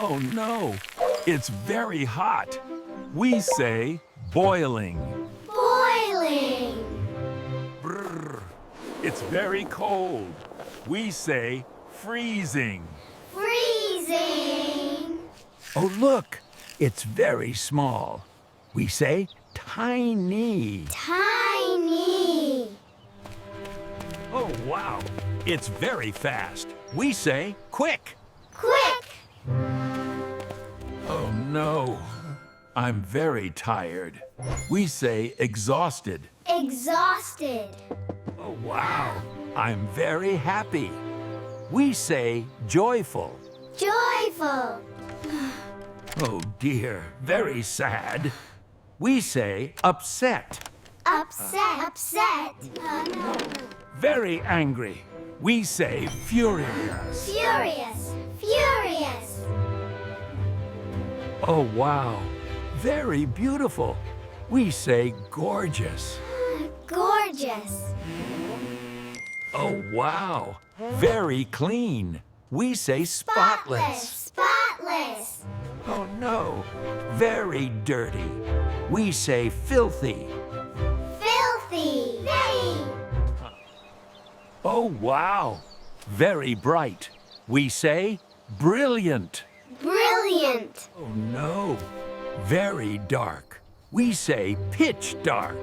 Oh no, it's very hot. We say boiling. Boiling. Brrr. It's very cold. We say freezing. Freezing. Oh, look, it's very small. We say tiny. Tiny. Oh wow, it's very fast. We say quick. Quick. Oh no, I'm very tired. We say exhausted. Exhausted. Oh wow, I'm very happy. We say joyful. Joyful. Oh dear, very sad. We say upset. Upset. Upset. Oh no. Very angry. We say furious. Furious. Furious. Oh wow, very beautiful. We say gorgeous. Gorgeous. Oh wow, very clean. We say spotless. Spotless. Oh no, very dirty. We say filthy. Filthy. Oh wow, very bright. We say brilliant. Brilliant. Oh no, very dark. We say pitch dark.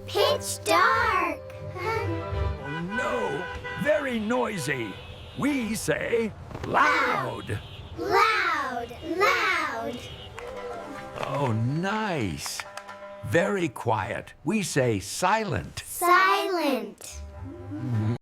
Pitch dark. Oh no, very noisy. We say loud. Loud. Loud. Oh, nice. Very quiet. We say silent. Silent.